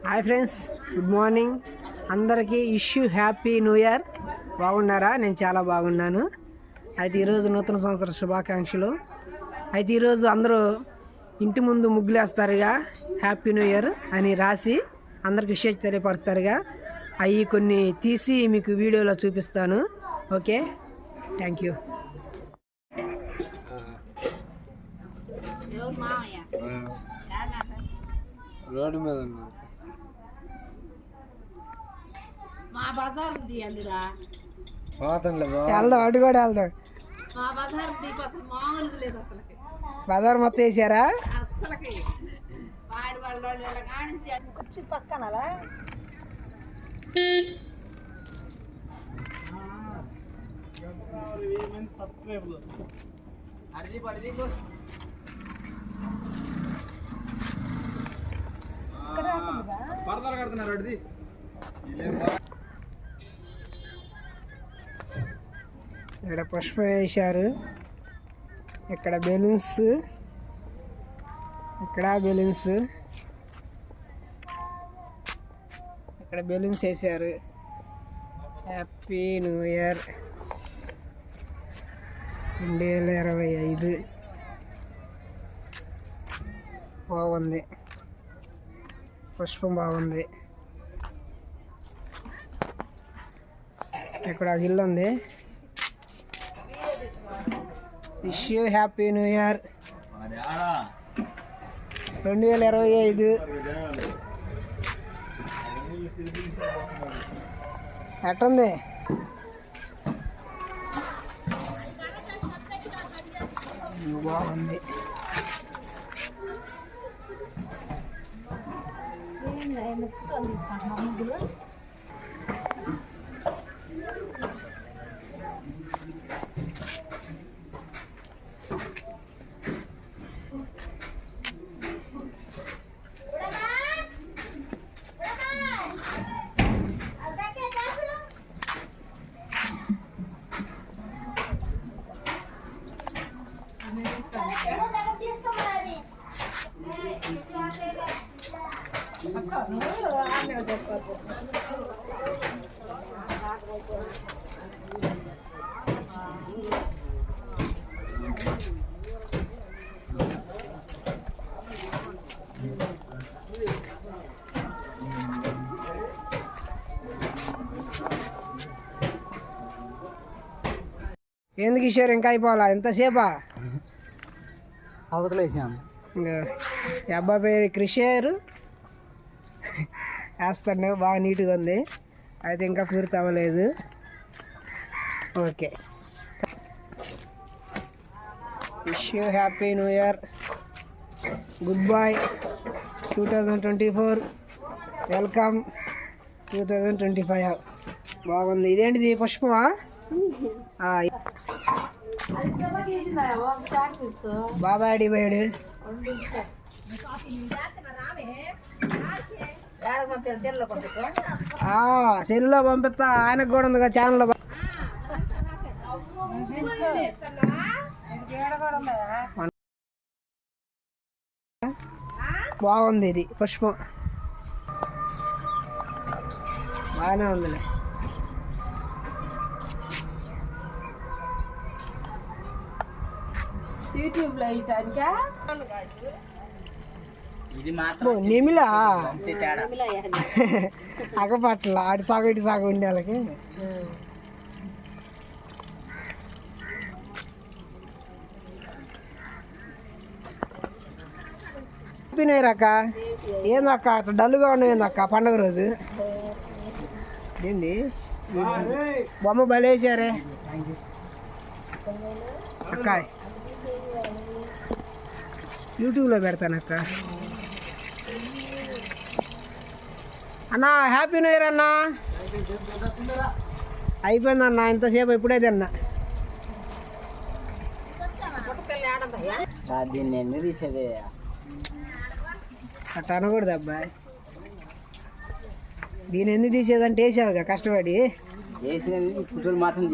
Hi friends, good morning అందరికీ. Issue happy new year. బాగున్నారా? నేను చాలా బాగున్నాను. అయితే ఈరోజు నూతన సంవత్సర శుభాకాంక్షలు. అయితే ఈరోజు అందరూ ఇంటి ముందు ముగ్గులేస్తారుగా, హ్యాపీ న్యూ ఇయర్ అని రాసి అందరికి విషయం తెలియపరుస్తారుగా. అవి కొన్ని తీసి మీకు వీడియోలో చూపిస్తాను. Okay, thank you. రోడ్డు మీద వెళ్దాం, అటు కూడా వెళ్దాం. బజార్ మొత్తం వేసారా? పక్కన ఇక్కడ పుష్పం వేశారు, ఇక్కడ బెలూన్స్, ఇక్కడ బెలూన్స్, ఇక్కడ బెలూన్స్ వేశారు. Happy new year 2025. బాగుంది, పుష్పం బాగుంది. ఇక్కడ ఇల్లు ఉంది. Wish you happy new year 2025. ఎట్టుంది? బాగుంది. ఎందుకు ఇచ్చారు? ఇంకా అయిపోవాలా? ఎంతసేపా? అవతలేసాను. ఈ అబ్బాయి పేరు క్రిషేరు. వేస్తాడు, బాగా నీట్గా ఉంది. అయితే ఇంకా పూర్తి అవ్వలేదు. Okay, wish you happy new year. Good bye 2024. Welcome 2025. బాగుంది. ఇదేంటిది? పుష్పమా? బాబాయ్ అడిపోయాడు. సెల్లో పంపిస్తా. ఆయనకు కూడా ఉంది ఛానల్లో. బాగుంది ఇది పుష్పం, బాగానే ఉందిలే. నెమిలా అగపట్ల అటు సాగు ఇటు సాగు ఉండే వాళ్ళకి. అక్క ఏందక్క అట్లా డల్గా ఉన్నాయిందక్క పండగ రోజు? ఏంది బొమ్మ బలేసారే అక్క. యూట్యూబ్లో పెడతానక్క. అన్నా హ్యాపీ న్యూ ఇయర్ అన్నా. అయిపోయిందన్నా, ఇంతసేపు ఇప్పుడే తిన్నా. అట్లా అనకూడదు అబ్బాయి. దీన్ని ఎందుకు తీసేదంటే వేసావుగా కష్టపడి. మాత్రం